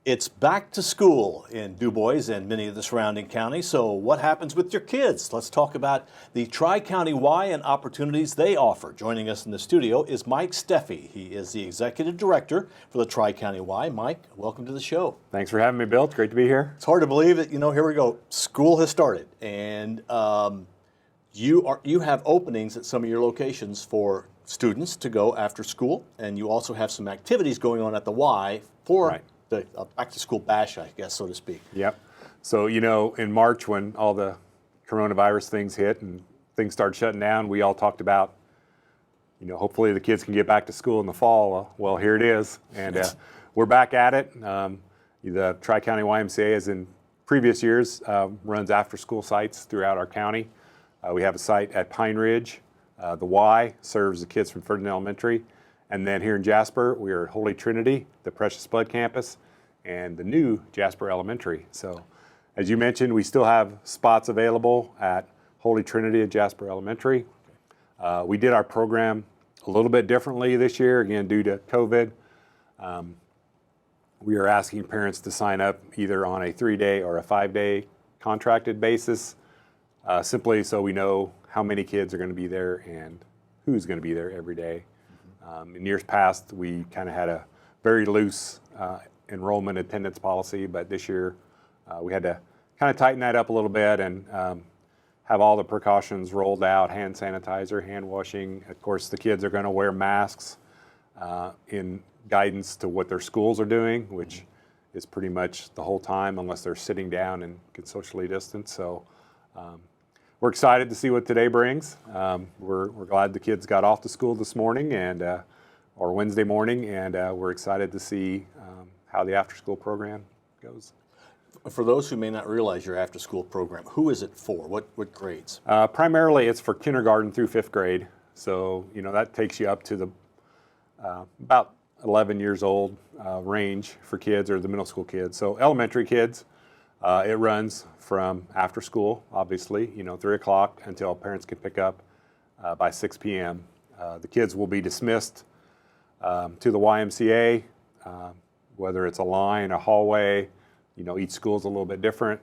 It's back to school in Du Bois and many of the surrounding counties. So what happens with your kids? Let's talk about the Tri-County Y and opportunities they offer. Joining us in the studio is Mike Steffe. He is the Executive Director for the Tri-County Y. Mike, welcome to the show. Thanks for having me, Bill. It's great to be here. It's hard to believe that, here we go. School has started, and you have openings at some of your locations for students to go after school, and you also have some activities going on at the Y for the back-to-school bash, I guess, so to speak. Yep. So, in March when all the coronavirus things hit and things started shutting down, we all talked about, hopefully the kids can get back to school in the fall. Well, here it is, and we're back at it. The TriCounty YMCA, as in previous years, runs after-school sites throughout our county. We have a site at Pine Ridge. The Y serves the kids from Ferdinand Elementary. And then here in Jasper, we are at Holy Trinity, the Precious Blood campus, and the new Jasper Elementary. So as you mentioned, we still have spots available at Holy Trinity and Jasper Elementary. We did our program a little bit differently this year, again, due to COVID. We are asking parents to sign up either on a 3-day or a 5-day contracted basis, simply so we know how many kids are going to be there and who's going to be there every day. In years past, we kind of had a very loose enrollment attendance policy, but this year we had to kind of tighten that up a little bit and have all the precautions rolled out: hand sanitizer, hand washing. Of course, the kids are going to wear masks in guidance to what their schools are doing, which is pretty much the whole time unless they're sitting down and can socially distance. So we're excited to see what today brings. We're glad the kids got off to school this morning or Wednesday morning, and we're excited to see how the after-school program goes. For those who may not realize your after-school program, who is it for? What grades? Primarily, it's for kindergarten through 5th grade. So that takes you up to the about 11 years old range for kids, or the middle school kids. So elementary kids. It runs from after school, obviously, 3 o'clock until parents can pick up by 6 p.m. The kids will be dismissed to the YMCA, whether it's a line, a hallway. Each school is a little bit different.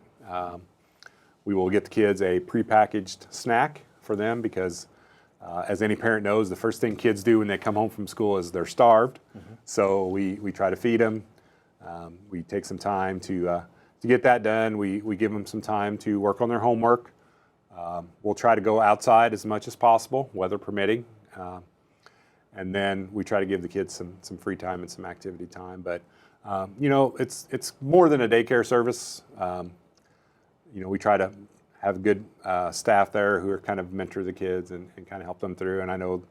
We will get the kids a prepackaged snack for them because, as any parent knows, the first thing kids do when they come home from school is they're starved. Mm-hmm. So we try to feed them. We take some time to get that done. We give them some time to work on their homework. We'll try to go outside as much as possible, weather permitting. And then we try to give the kids some free time and some activity time. But, it's more than a daycare service. We try to have good staff there who are kind of mentor the kids and kind of help them through. And I know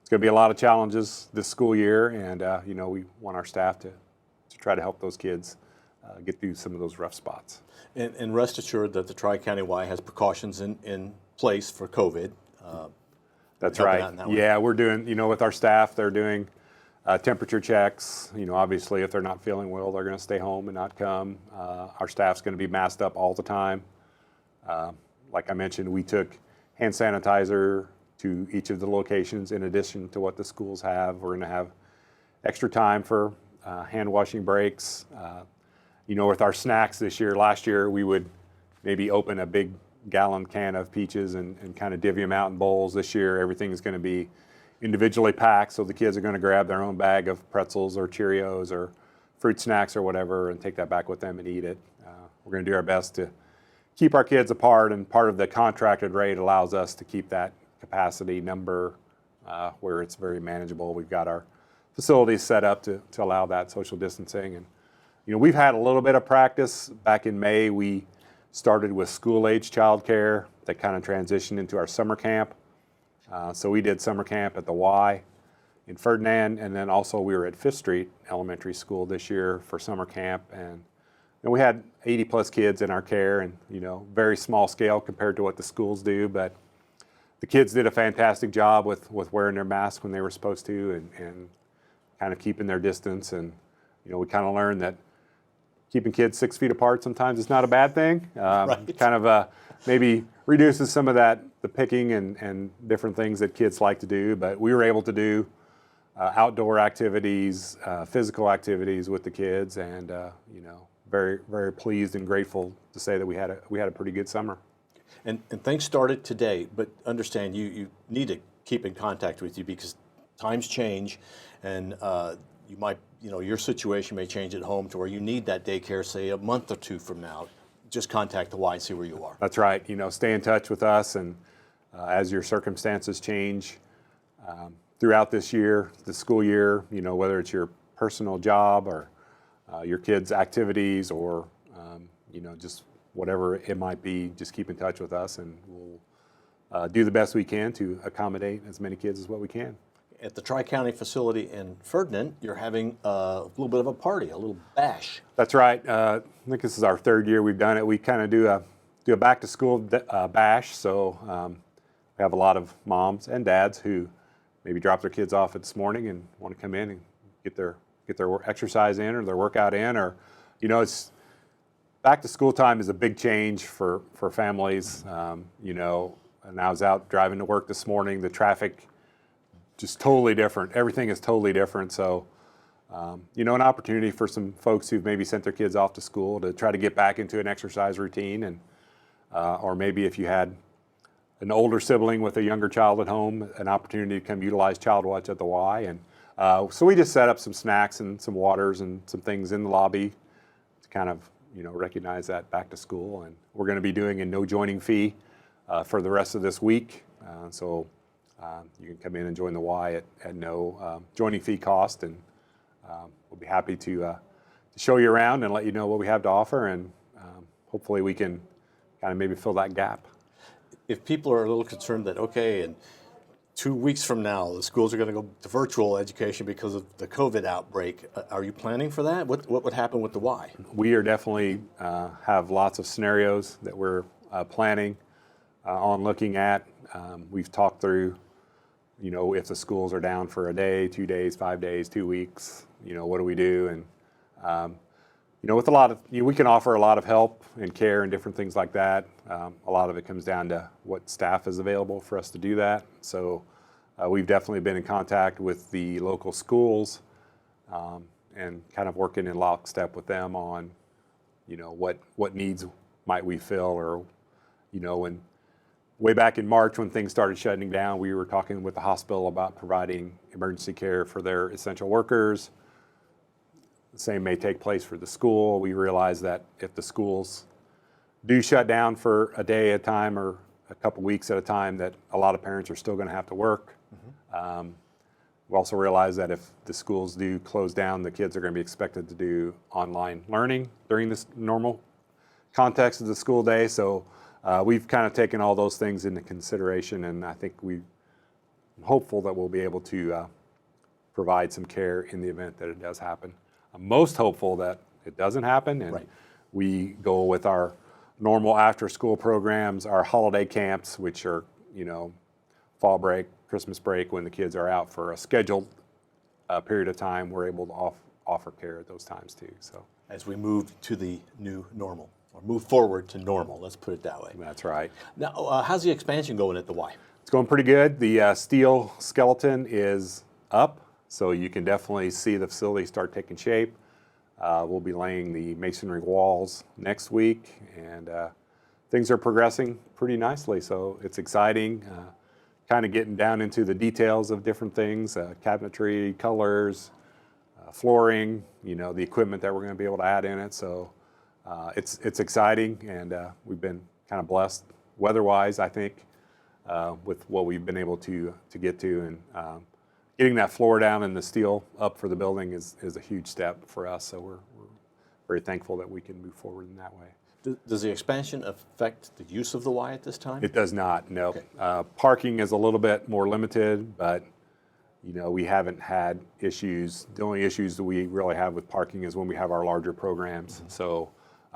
it's going to be a lot of challenges this school year. And, we want our staff to try to help those kids get through some of those rough spots. And rest assured that the Tri-County Y has precautions in place for COVID. That's right. Yeah, we're doing, with our staff, they're doing temperature checks. Obviously, if they're not feeling well, they're going to stay home and not come. Our staff's going to be masked up all the time. Like I mentioned, we took hand sanitizer to each of the locations in addition to what the schools have. We're going to have extra time for hand washing breaks. With our snacks this year, last year we would maybe open a big gallon can of peaches and kind of divvy them out in bowls. This year, everything is going to be individually packed, so the kids are going to grab their own bag of pretzels or Cheerios or fruit snacks or whatever and take that back with them and eat it. We're going to do our best to keep our kids apart, and part of the contracted rate allows us to keep that capacity number where it's very manageable. We've got our facilities set up to allow that social distancing. And we've had a little bit of practice. Back in May, we started with school-age childcare that kind of transitioned into our summer camp. So we did summer camp at the Y in Ferdinand, and then also we were at 5th Street Elementary School this year for summer camp. And we had 80-plus kids in our care, and, very small scale compared to what the schools do. But the kids did a fantastic job with wearing their masks when they were supposed to and kind of keeping their distance. And, we kind of learned that keeping kids 6 feet apart sometimes is not a bad thing. Right. Kind of maybe reduces some of the picking and different things that kids like to do. But we were able to do outdoor activities, physical activities with the kids, and very, very pleased and grateful to say that we had a pretty good summer. And things started today, but understand you need to keep in contact with you because times change, and you might, your situation may change at home to where you need that daycare, say, a month or two from now. Just contact the Y and see where you are. That's right. Stay in touch with us, and as your circumstances change throughout this year, the school year, whether it's your personal job or your kids' activities or, just whatever it might be, just keep in touch with us, and we'll do the best we can to accommodate as many kids as what we can. At the TriCounty facility in Ferdinand, you're having a little bit of a party, a little bash. That's right. I think this is our third year we've done it. We kind of do a back-to-school bash, so we have a lot of moms and dads who maybe dropped their kids off this morning and want to come in and get their exercise in or their workout in, or it's back to school time is a big change for families. And I was out driving to work this morning. The traffic just totally different. Everything is totally different. So an opportunity for some folks who've maybe sent their kids off to school to try to get back into an exercise routine, and or maybe if you had an older sibling with a younger child at home, an opportunity to come utilize Child Watch at the Y. And so we just set up some snacks and some waters and some things in the lobby to kind of, recognize that back to school. And we're going to be doing a no joining fee for the rest of this week. So you can come in and join the Y at no joining fee cost. And we'll be happy to show you around and let you know what we have to offer. And hopefully we can kind of maybe fill that gap. If people are a little concerned that, okay, in 2 weeks from now, the schools are going to go to virtual education because of the COVID outbreak, are you planning for that? What would happen with the Y? We are definitely have lots of scenarios that we're planning on looking at. We've talked through, if the schools are down for a day, 2 days, 5 days, 2 weeks, what do we do? And with a lot of, we can offer a lot of help and care and different things like that. A lot of it comes down to what staff is available for us to do that. So we've definitely been in contact with the local schools and kind of working in lockstep with them on, what needs might we fill, or, when way back in March when things started shutting down, we were talking with the hospital about providing emergency care for their essential workers. The same may take place for the school. We realize that if the schools do shut down for a day at a time or a couple weeks at a time, that a lot of parents are still going to have to work. Mm-hmm. We also realize that if the schools do close down, the kids are going to be expected to do online learning during this normal context of the school day. So we've kind of taken all those things into consideration, and I think I'm hopeful that we'll be able to provide some care in the event that it does happen. I'm most hopeful that it doesn't happen, and right. We go with our normal after-school programs, our holiday camps, which are, fall break, Christmas break, when the kids are out for a scheduled period of time. We're able to offer care at those times too. So as we move to the new normal, or move forward to normal, let's put it that way. That's right. Now, how's the expansion going at the Y? It's going pretty good. The steel skeleton is up. So you can definitely see the facility start taking shape. We'll be laying the masonry walls next week, and things are progressing pretty nicely. So it's exciting, kind of getting down into the details of different things, cabinetry, colors, flooring, the equipment that we're going to be able to add in it. So it's exciting, and we've been kind of blessed weather-wise, I think, with what we've been able to get to. And getting that floor down and the steel up for the building is a huge step for us, so we're very thankful that we can move forward in that way. Does the expansion affect the use of the Y at this time? It does not, no. Okay. Parking is a little bit more limited, but we haven't had issues. The only issues that we really have with parking is when we have our larger programs. Mm-hmm. So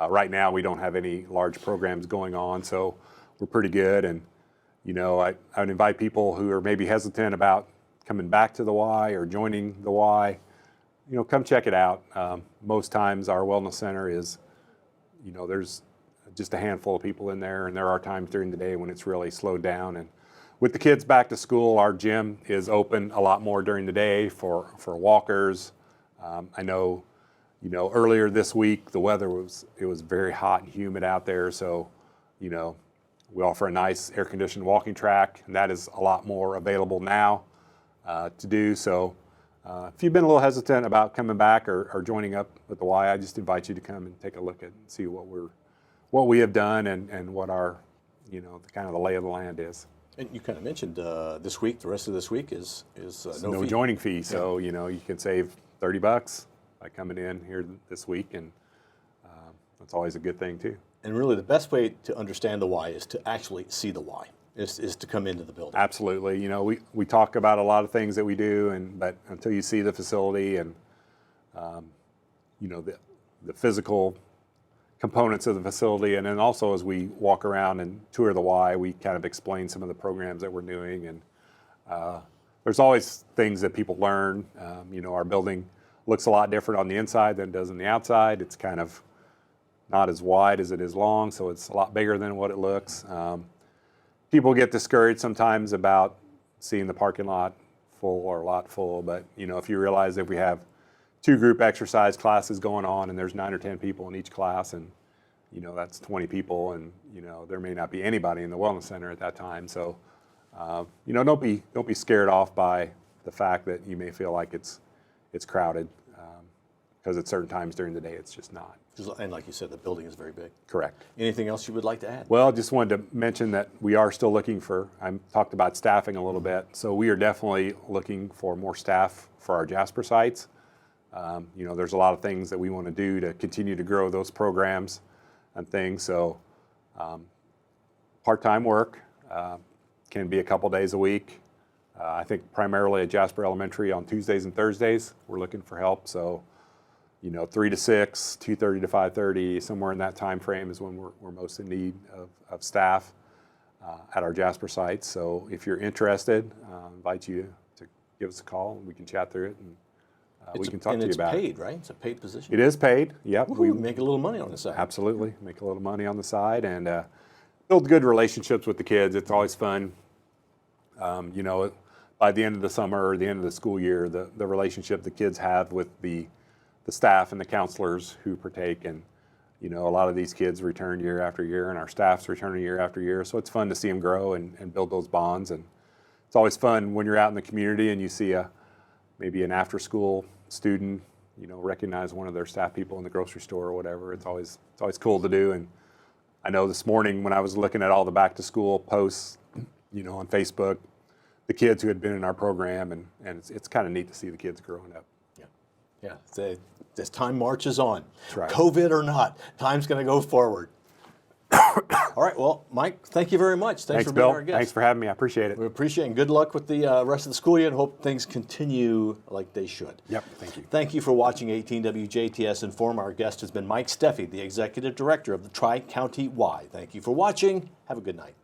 right now we don't have any large programs going on, so we're pretty good. And I would invite people who are maybe hesitant about coming back to the Y or joining the Y, come check it out. Most times our wellness center is, there's just a handful of people in there, and there are times during the day when it's really slowed down. And with the kids back to school, our gym is open a lot more during the day for walkers. I know, earlier this week the weather was very hot and humid out there, so we offer a nice air-conditioned walking track, and that is a lot more available now to do. So if you've been a little hesitant about coming back or joining up with the Y, I just invite you to come and take a look at and see what we have done and what our the kind of the lay of the land is. And you kind of mentioned this week, the rest of this week is no fee. joining fee. So you can save $30 by coming in here this week, and that's always a good thing too. And really, the best way to understand the Y is to actually see the Y. Is to come into the building. Absolutely. We talk about a lot of things that we do, but until you see the facility and the physical components of the facility, and then also as we walk around and tour the Y, we kind of explain some of the programs that we're doing, and there's always things that people learn. Our building looks a lot different on the inside than it does on the outside. It's kind of not as wide as it is long, so it's a lot bigger than what it looks. People get discouraged sometimes about seeing the parking lot full or a lot full, but if you realize that we have 2 group exercise classes going on and there's 9 or 10 people in each class, and that's 20 people, and there may not be anybody in the wellness center at that time. So don't be scared off by the fact that you may feel like it's crowded, because at certain times during the day it's just not. And like you said, the building is very big. Correct. Anything else you would like to add? Well, just wanted to mention that we are still looking for, I talked about staffing a little bit, so we are definitely looking for more staff for our Jasper sites. There's a lot of things that we want to do to continue to grow those programs and things. So part-time work can be a couple days a week. I think primarily at Jasper Elementary on Tuesdays and Thursdays, we're looking for help. So 3 to 6, 2:30 to 5:30, somewhere in that time frame is when we're most in need of staff at our Jasper sites. So if you're interested, I invite you to give us a call and we can chat through it, and we can talk to you about it. And it's paid, right? It's a paid position. It is paid, yep. We make a little money on the side. Absolutely, make a little money on the side, and build good relationships with the kids. It's always fun. By the end of the summer or the end of the school year, the relationship the kids have with the staff and the counselors who partake, and a lot of these kids return year after year, and our staff's returning year after year. So it's fun to see them grow and build those bonds. And it's always fun when you're out in the community and you see maybe an after-school student, recognize one of their staff people in the grocery store or whatever. It's always cool to do. And I know this morning when I was looking at all the back-to-school posts, on Facebook, the kids who had been in our program, and it's kind of neat to see the kids growing up. Yeah. As time marches on, That's right. COVID or not, time's going to go forward. All right. Well, Mike, thank you very much. Thanks for being Bill. our guest. Thanks for having me. I appreciate it. We appreciate it, and good luck with the rest of the school year, and hope things continue like they should. Yep. Thank you. Thank you for watching 18 WJTS Inform. Our guest has been Mike Steffe, the Executive Director of the TriCounty Y. Thank you for watching. Have a good night.